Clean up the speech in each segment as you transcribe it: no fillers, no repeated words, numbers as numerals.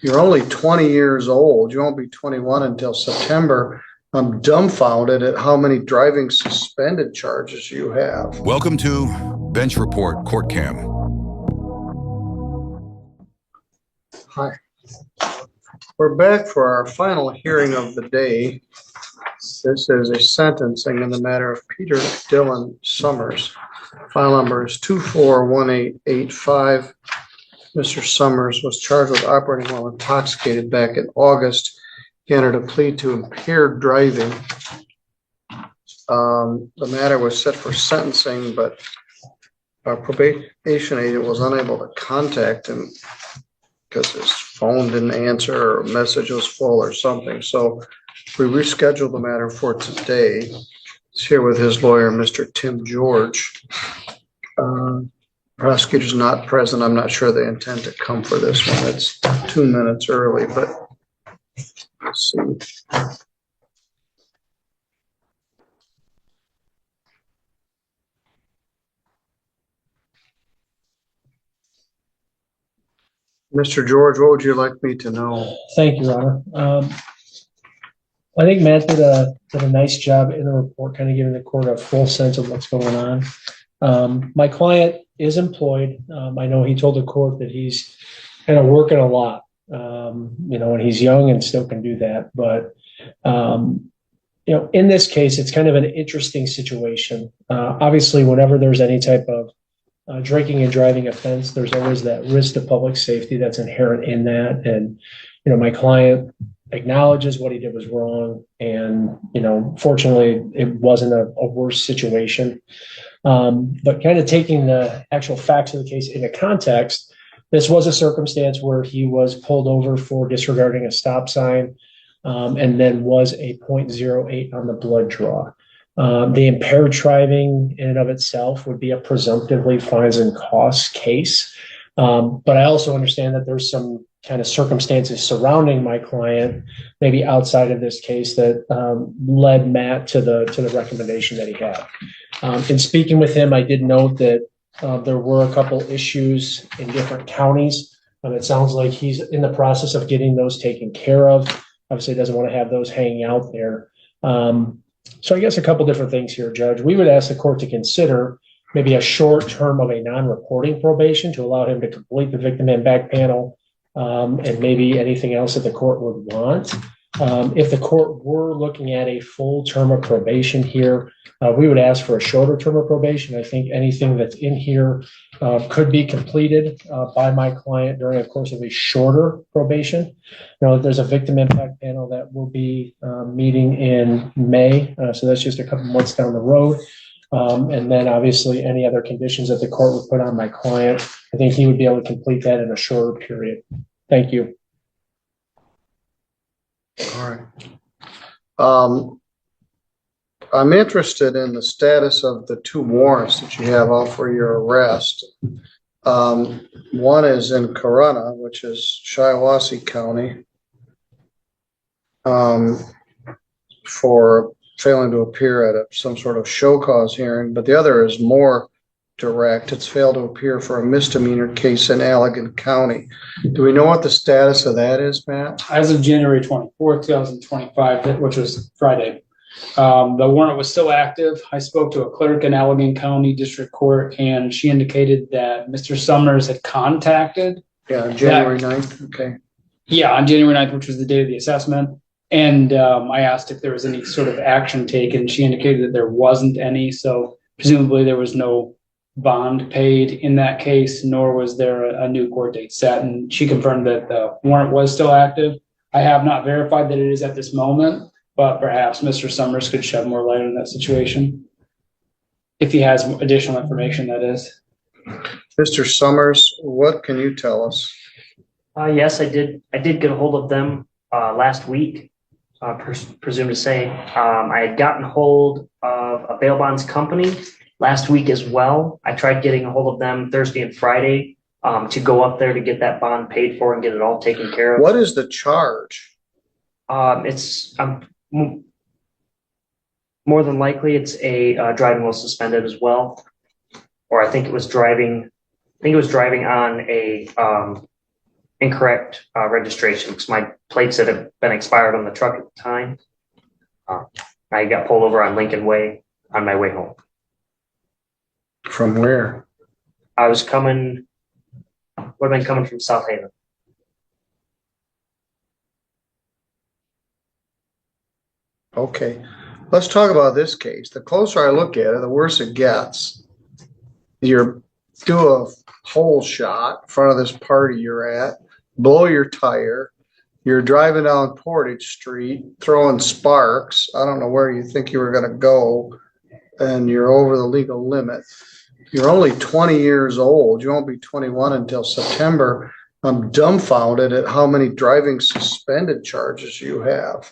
You're only 20 years old. You won't be 21 until September. I'm dumbfounded at how many driving suspended charges you have. Welcome to Bench Report Court Cam. Hi. We're back for our final hearing of the day. This is a sentencing in the matter of Peter Dylan Summers. File number is 241885. Mr. Summers was charged with operating while intoxicated back in August. He entered a plea to impaired driving. The matter was set for sentencing, but our probation agent was unable to contact him because his phone didn't answer or a message was full or something. So we rescheduled the matter for today. He's here with his lawyer, Mr. Tim George. Prosecutor's not present. I'm not sure they intend to come for this one. It's 2 minutes early, but let's see. Mr. George, what would you like me to know? Thank you, Your Honor. I think Matt did a nice job in the report, kind of giving the court a full sense of what's going on. My client is employed. I know he told the court that he's kind of working a lot, and he's young and still can do that. But, in this case, it's kind of an interesting situation. Obviously, whenever there's any type of drinking and driving offense, there's always that risk to public safety that's inherent in that. And, my client acknowledges what he did was wrong. And, fortunately, it wasn't a worse situation. But kind of taking the actual facts of the case into context, this was a circumstance where he was pulled over for disregarding a stop sign, and then was a .08 on the blood draw. The impaired driving in and of itself would be a presumptively fines and costs case. But I also understand that there's some kind of circumstances surrounding my client, maybe outside of this case, that led Matt to the recommendation that he had. In speaking with him, I did note that there were a couple issues in different counties. It sounds like he's in the process of getting those taken care of. Obviously, doesn't want to have those hanging out there. So I guess a couple different things here, Judge. We would ask the court to consider maybe a short term of a non-reporting probation to allow him to complete the victim impact panel, and maybe anything else that the court would want. If the court were looking at a full term of probation here, we would ask for a shorter term of probation. I think anything that's in here could be completed by my client during the course of a shorter probation. There's a victim impact panel that will be meeting in May, so that's just a couple months down the road. And then obviously any other conditions that the court would put on my client, I think he would be able to complete that in a shorter period. Thank you. All right. I'm interested in the status of the 2 warrants that you have out for your arrest. One is in Corunna, which is Shiawassee County, for failing to appear at some sort of show cause hearing, but the other is more direct. It's failed to appear for a misdemeanor case in Allegan County. Do we know what the status of that is, Matt? As of January 24th, 2025, which was Friday, the warrant was still active. I spoke to a clerk in Allegan County District Court, and she indicated that Mr. Summers had contacted. Yeah, January 9th. Okay. Yeah, on January 9th, which was the day of the assessment. And I asked if there was any sort of action taken. She indicated that there wasn't any. So presumably there was no bond paid in that case, nor was there a new court date set. And she confirmed that the warrant was still active. I have not verified that it is at this moment, but perhaps Mr. Summers could shed more light on that situation, if he has additional information, that is. Mr. Summers, what can you tell us? Yes, I did get a hold of them last week, presumed to say. I had gotten hold of a bail bonds company last week as well. I tried getting a hold of them Thursday and Friday to go up there to get that bond paid for and get it all taken care of. What is the charge? It's more than likely it's a driving while suspended as well, or I think it was driving on a incorrect registration because my plates that have been expired on the truck at the time. I got pulled over on Lincoln Way on my way home. From where? I was coming, would have been coming from South Haven. Okay, let's talk about this case. The closer I look at it, the worse it gets. You're do a hole shot in front of this party you're at, blow your tire. You're driving down Portage Street, throwing sparks. I don't know where you think you were going to go, and you're over the legal limit. You're only 20 years old. You won't be 21 until September. I'm dumbfounded at how many driving suspended charges you have.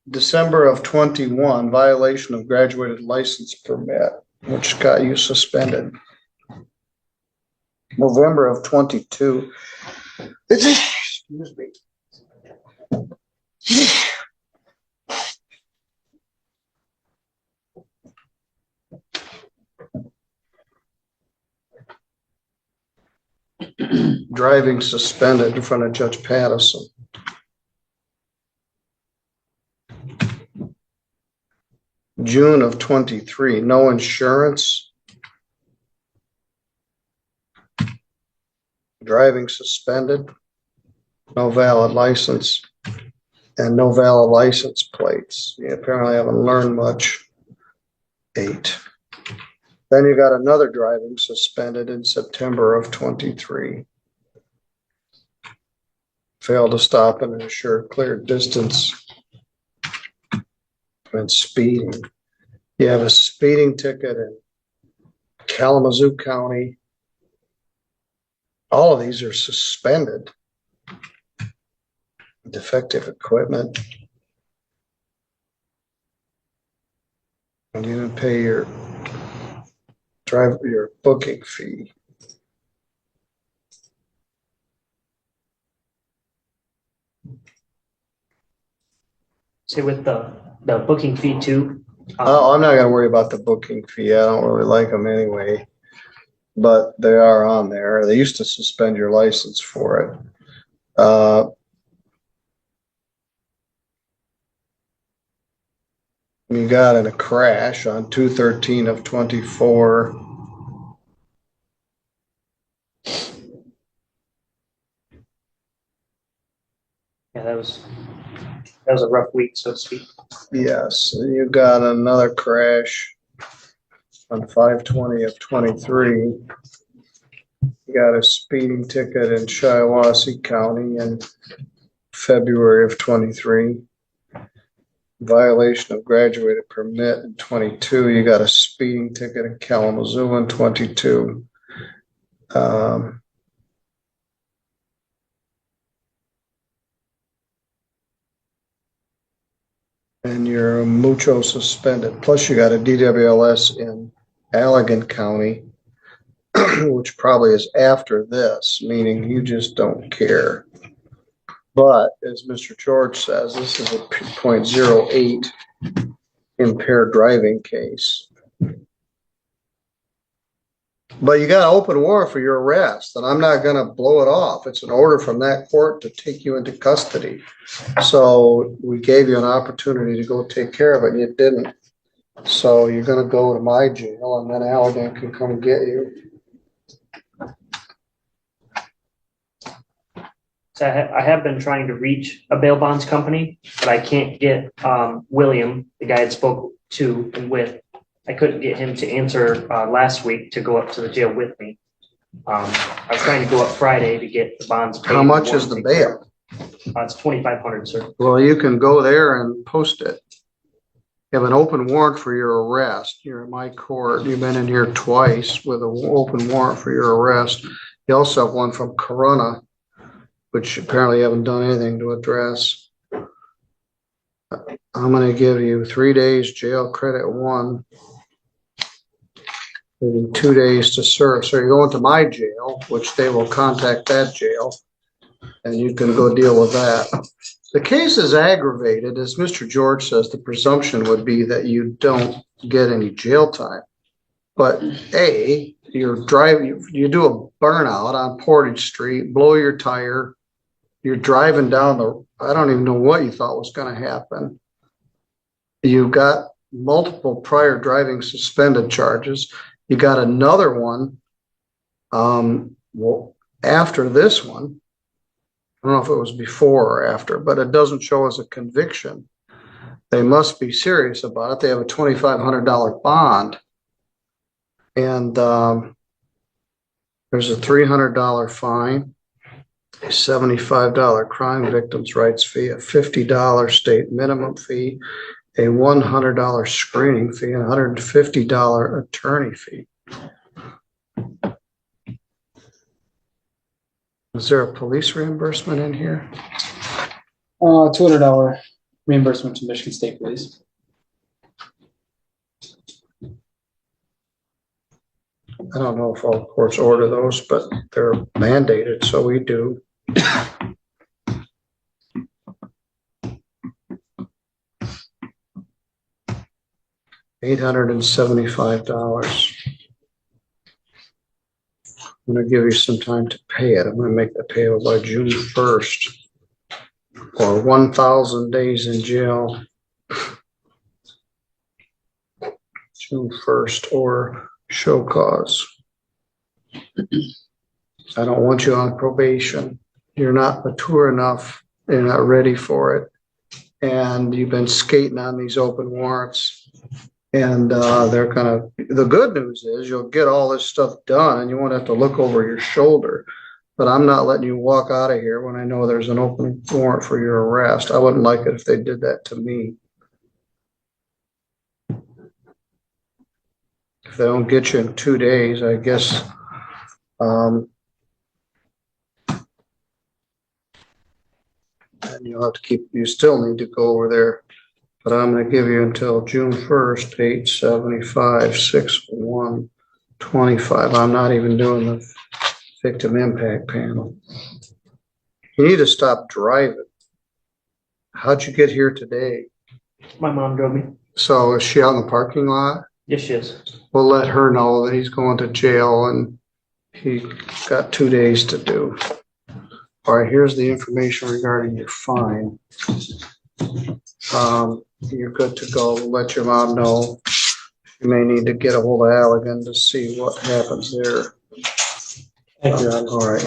December of 21, violation of graduated license permit, which got you suspended. November of 22. Excuse me. Driving suspended in front of Judge Pattison. June of 23, no insurance. Driving suspended, no valid license, and no valid license plates. You apparently haven't learned much. 8. Then you got another driving suspended in September of 23. Failed to stop in an assured clear distance. And speeding. You have a speeding ticket in Kalamazoo County. All of these are suspended. Defective equipment. And you didn't pay your booking fee. Say with the booking fee too. Oh, I'm not going to worry about the booking fee. I don't really like them anyway. But they are on there. They used to suspend your license for it. You got in a crash on 2/13 of 24. Yeah, that was a rough week, so to speak. Yes, you got another crash on 5/20 of 23. You got a speeding ticket in Shiawassee County in February of 23. Violation of graduated permit in 22. You got a speeding ticket in Kalamazoo in 22. And you're mucho suspended. Plus you got a DWLS in Allegan County, which probably is after this, meaning you just don't care. But as Mr. George says, this is a .08 impaired driving case. But you got an open warrant for your arrest, and I'm not going to blow it off. It's an order from that court to take you into custody. So we gave you an opportunity to go take care of it, and you didn't. So you're going to go to my jail, and then Allegan can come get you. So I have been trying to reach a bail bonds company, but I can't get William, the guy I spoke to and with. I couldn't get him to answer last week to go up to the jail with me. I was trying to go up Friday to get the bonds paid. How much is the bail? It's $2,500, sir. Well, you can go there and post it. You have an open warrant for your arrest. You're in my court. You've been in here twice with an open warrant for your arrest. You also have one from Corona, which apparently you haven't done anything to address. I'm going to give you 3 days jail credit 1. 2 days to serve. So you're going to my jail, which they will contact that jail, and you can go deal with that. The case is aggravated. As Mr. George says, the presumption would be that you don't get any jail time. But A, you're driving, you do a burnout on Portage Street, blow your tire. You're driving down I don't even know what you thought was going to happen. You've got multiple prior driving suspended charges. You got another one, well, after this one. I don't know if it was before or after, but it doesn't show as a conviction. They must be serious about it. They have a $2,500 bond. And there's a $300 fine, a $75 crime victims' rights fee, a $50 state minimum fee, a $100 screening fee, and a $150 attorney fee. Is there a police reimbursement in here? $200 reimbursement to Michigan State Police. I don't know if all courts order those, but they're mandated, so we do. $875. I'm going to give you some time to pay it. I'm going to make the payable by June 1st, or 1,000 days in jail. June 1st, or show cause. I don't want you on probation. You're not mature enough. You're not ready for it. And you've been skating on these open warrants. And the good news is you'll get all this stuff done and you won't have to look over your shoulder. But I'm not letting you walk out of here when I know there's an open warrant for your arrest. I wouldn't like it if they did that to me. If they don't get you in 2 days, I guess, and you'll have to you still need to go over there. But I'm going to give you until June 1st, 875, 61, 25. I'm not even doing the victim impact panel. You need to stop driving. How'd you get here today? My mom drove me. So is she out in the parking lot? Yes, she is. We'll let her know that he's going to jail and he got 2 days to do. All right, here's the information regarding your fine. You're good to go. We'll let your mom know. You may need to get a hold of Allegan to see what happens there. Thank you. All right.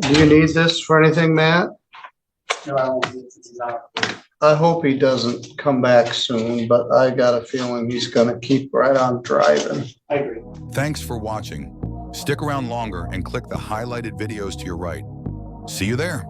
Do you need this for anything, Matt? No, I won't do it since he's out. I hope he doesn't come back soon, but I got a feeling he's going to keep right on driving. I agree. Thanks for watching. Stick around longer and click the highlighted videos to your right. See you there.